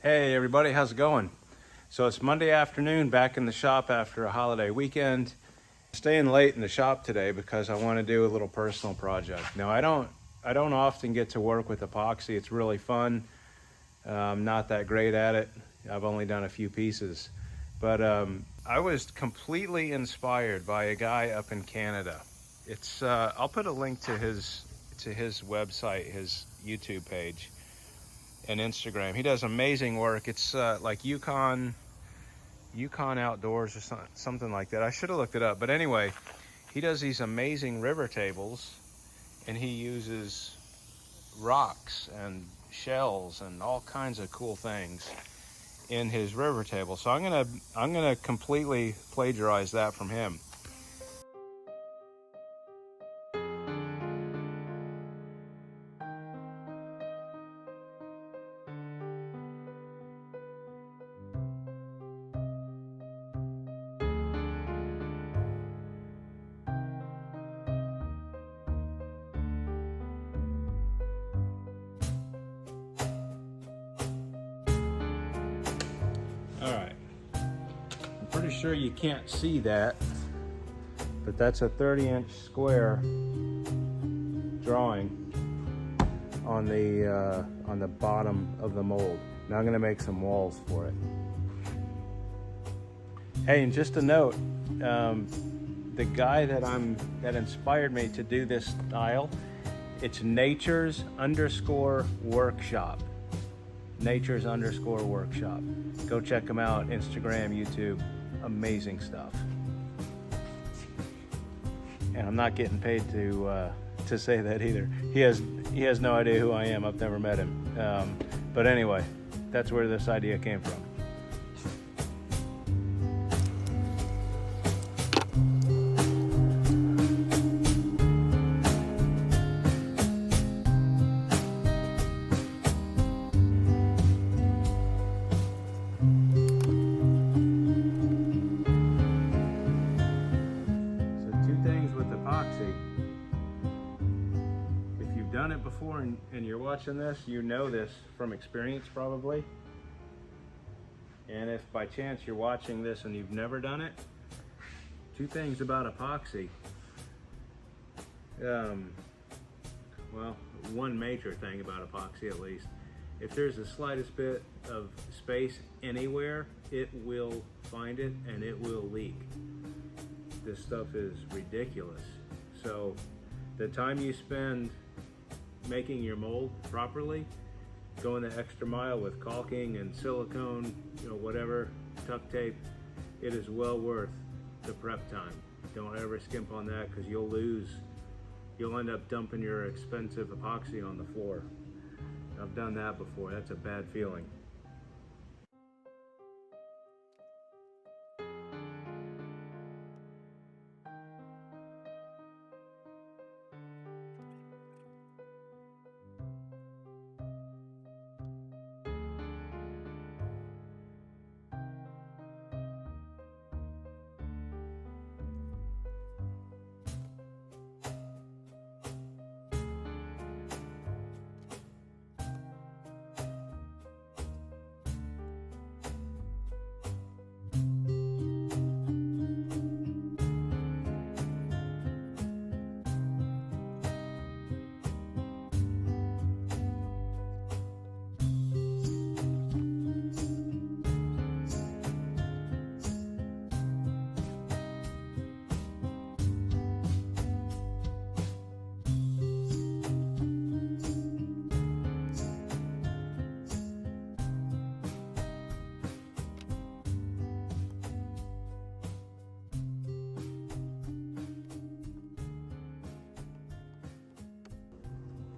Hey everybody, how's it going? So it's Monday afternoon, back in the shop after a holiday weekend. Staying late in the shop today because I want to do a little personal project. Now I don't often get to work with epoxy. It's really fun. I'm not that great at it. I've only done a few pieces. But I was completely inspired by a guy up in Canada. It's I'll put a link to his website, his YouTube page and Instagram. He does amazing work. It's like Yukon Outdoors or something like that. I should have looked it up, but anyway, he does these amazing river tables, and he uses rocks and shells and all kinds of cool things in his river table. So I'm gonna completely plagiarize that from him. All right, I'm pretty sure you can't see that, but that's a 30-inch square drawing on the bottom of the mold. Now I'm gonna make some walls for it. Hey, and just a note, the guy that inspired me to do this style, it's Natures_Workshop. Natures_Workshop. Go check them out, Instagram, YouTube, amazing stuff. And I'm not getting paid to say that either. He has no idea who I am. I've never met him. But anyway, that's where this idea came from. If you've done it before and you're watching this, you know this from experience probably. And if by chance you're watching this and you've never done it, two things about epoxy. Well, one major thing about epoxy at least. If there's the slightest bit of space anywhere, it will find it and it will leak. This stuff is ridiculous. So the time you spend making your mold properly, going the extra mile with caulking and silicone, whatever, duct tape, it is well worth the prep time. Don't ever skimp on that, because you'll end up dumping your expensive epoxy on the floor. I've done that before. That's a bad feeling.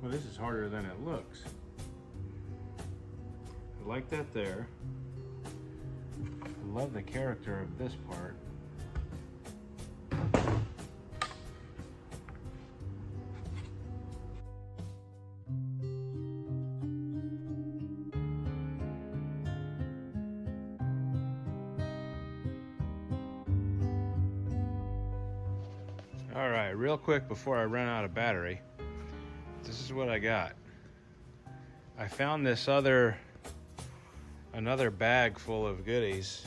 Well, this is harder than it looks. I like that there. I love the character of this part. All right, real quick before I run out of battery, this is what I got. I found this another another bag full of goodies.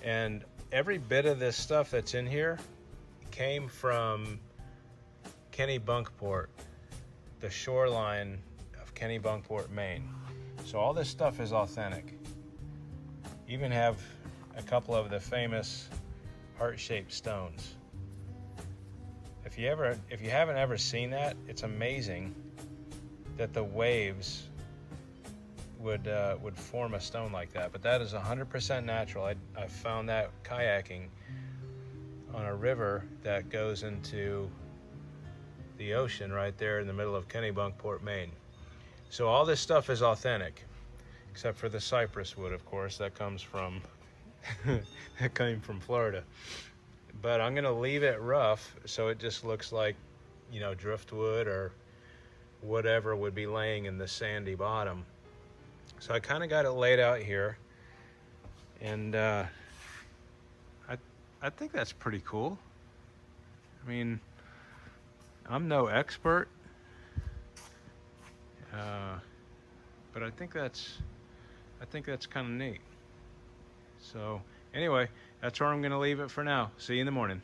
And every bit of this stuff that's in here came from Kennebunkport, the shoreline of Kennebunkport, Maine. So all this stuff is authentic. Even have a couple of the famous heart-shaped stones. If you haven't ever seen that, it's amazing that the waves would form a stone like that. But that is 100% natural. I found that kayaking on a river that goes into the ocean right there in the middle of Kennebunkport, Maine. So all this stuff is authentic, except for the cypress wood, of course, that comes from that came from Florida. But I'm gonna leave it rough so it just looks like, you know, driftwood or whatever would be laying in the sandy bottom. So I kind of got it laid out here, and I think that's pretty cool. I mean, I'm no expert, but I think that's kind of neat. So anyway, that's where I'm going to leave it for now. See you in the morning.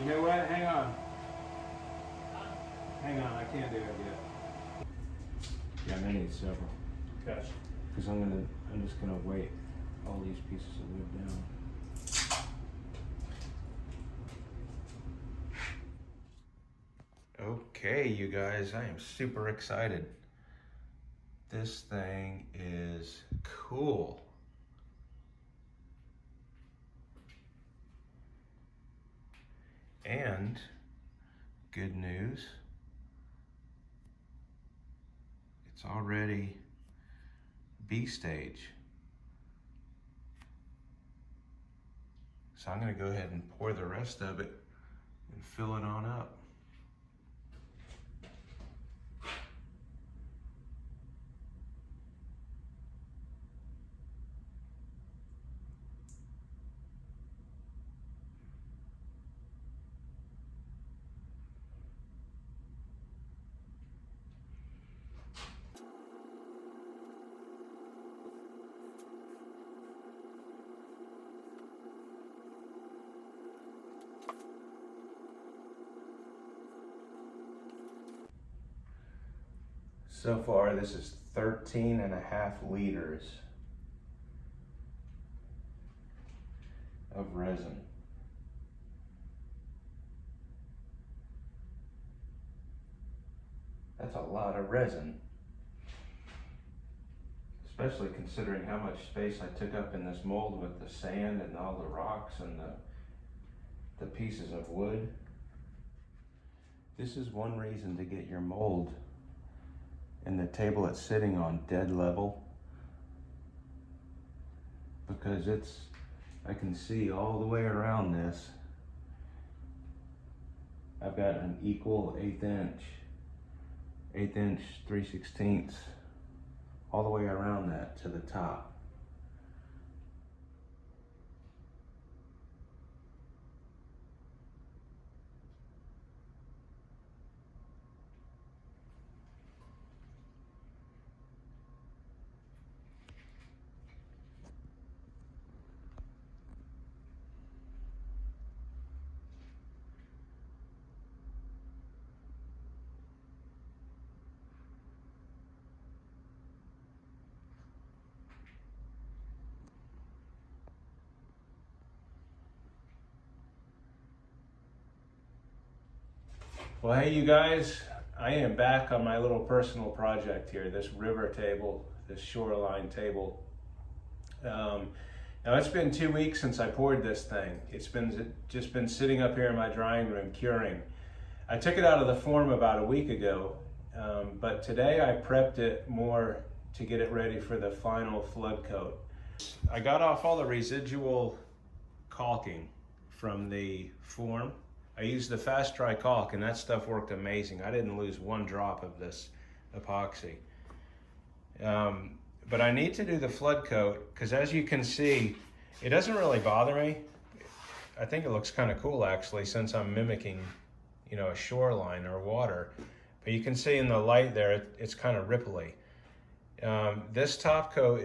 You know what? Hang on. Hang on, I can't do it yet. Yeah, I may need several. Gotcha. Because I'm just gonna weight all these pieces of wood down. Okay, you guys, I am super excited. This thing is cool. And good news, it's already B stage. So I'm gonna go ahead and pour the rest of it and fill it on up. So far, this is 13.5 liters of resin. That's a lot of resin, especially considering how much space I took up in this mold with the sand and all the rocks and the pieces of wood. This is one reason to get your mold and the table it's sitting on dead level, because I can see all the way around this. I've got an equal 1/8 inch 3/16 all the way around that to the top. Well, hey you guys, I am back on my little personal project here, this river table, this shoreline table. Now it's been 2 weeks since I poured this thing. It's just been sitting up here in my drying room curing. I took it out of the form about a week ago, but today I prepped it more to get it ready for the final flood coat. I got off all the residual caulking from the form. I used the fast dry caulk and that stuff worked amazing. I didn't lose one drop of this epoxy. But I need to do the flood coat because, as you can see, it doesn't really bother me. I think it looks kind of cool actually, since I'm mimicking, you know, a shoreline or water. But you can see in the light there, it's kind of ripply. This top coat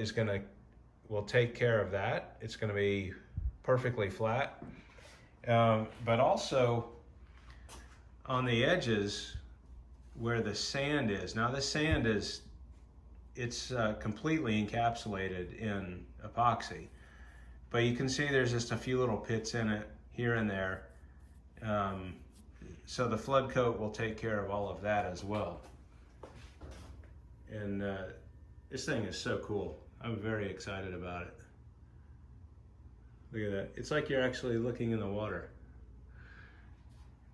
will take care of that. It's going to be perfectly flat. But also on the edges where the sand is. Now the sand it's completely encapsulated in epoxy, but you can see there's just a few little pits in it here and there. So the flood coat will take care of all of that as well. And this thing is so cool. I'm very excited about it. Look at that. It's like you're actually looking in the water.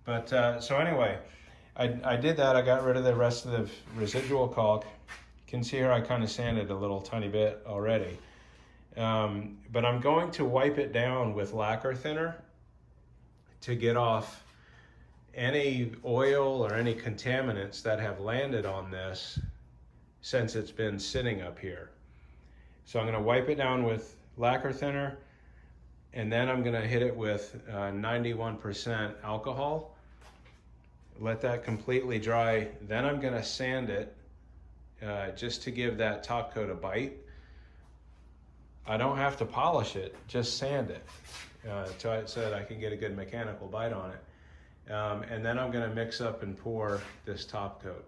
But so anyway, I did that. I got rid of the rest of the residual caulk. You can see here I kind of sanded a little tiny bit already. But I'm going to wipe it down with lacquer thinner to get off any oil or any contaminants that have landed on this since it's been sitting up here. So I'm going to wipe it down with lacquer thinner, and then I'm going to hit it with 91% alcohol. Let that completely dry. Then I'm going to sand it just to give that top coat a bite. I don't have to polish it, just sand it so that I can get a good mechanical bite on it. And then I'm gonna mix up and pour this top coat.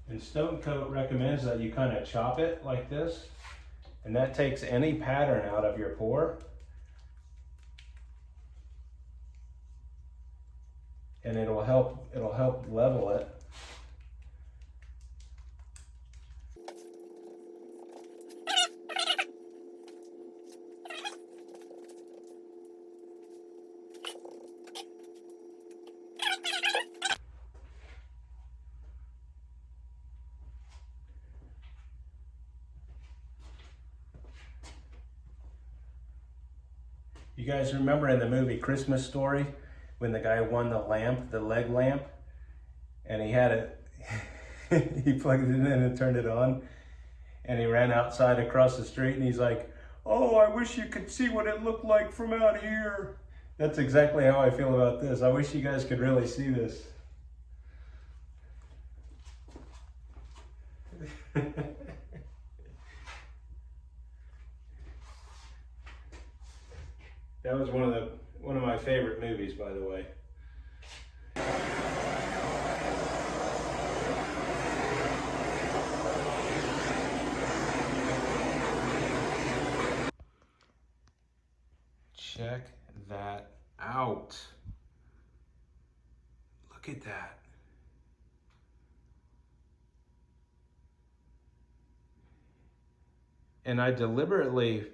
And Stone Coat recommends that you kind of chop it like this, and that takes any pattern out of your pour. And it'll help level it. You guys remember in the movie Christmas Story when the guy won the lamp, the leg lamp, and he had it, he plugged it in and turned it on, and he ran outside across the street and he's like, "Oh, I wish you could see what it looked like from out here." That's exactly how I feel about this. I wish you guys could really see this. That was one of my favorite movies, by the way. Check that out. Look at that. And I deliberately,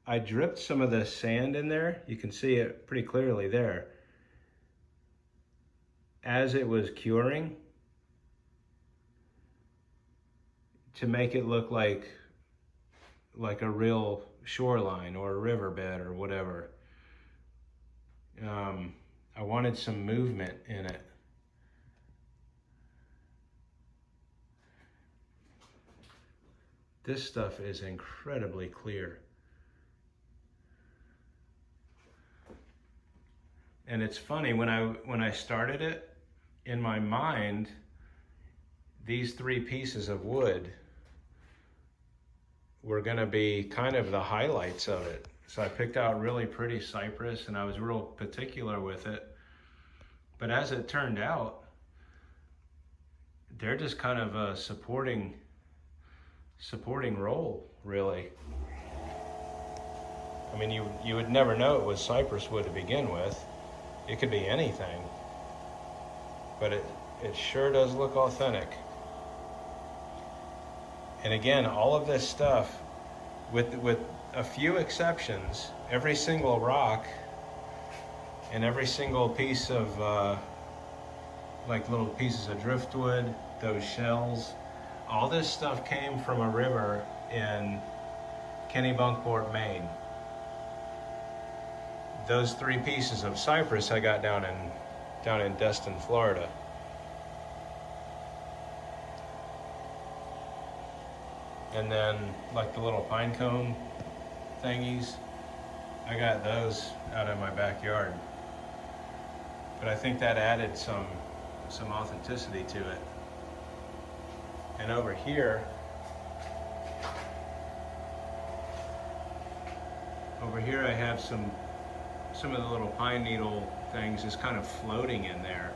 I dripped some of the sand in there. You can see it pretty clearly there. As it was curing, to make it look like a real shoreline or a riverbed or whatever. I wanted some movement in it. This stuff is incredibly clear. And it's funny, when I started it, in my mind, these three pieces of wood were gonna be kind of the highlights of it. So I picked out really pretty cypress and I was real particular with it. But as it turned out, they're just kind of a supporting role, really. I mean, you would never know it was cypress wood to begin with. It could be anything, but it sure does look authentic. And again, all of this stuff, with a few exceptions, every single rock and every single piece of like little pieces of driftwood, those shells, all this stuff came from a river in Kennebunkport, Maine. Those three pieces of cypress I got down in Destin, Florida. And then like the little pine cone thingies, I got those out in my backyard. But I think that added some authenticity to it. And over here I have some of the little pine needle things just kind of floating in there.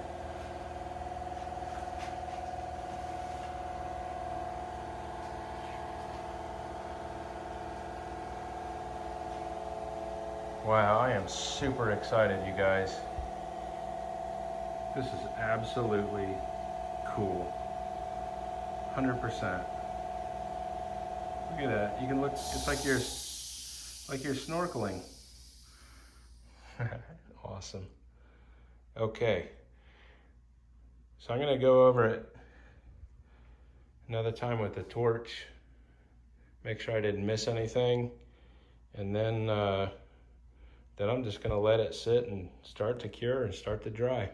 Wow, I am super excited, you guys. This is absolutely cool. 100%. Look at that. You can look, it's like you're snorkeling. Awesome. Okay. So I'm gonna go over it another time with the torch. Make sure I didn't miss anything. And then I'm just gonna let it sit and start to cure and start to dry.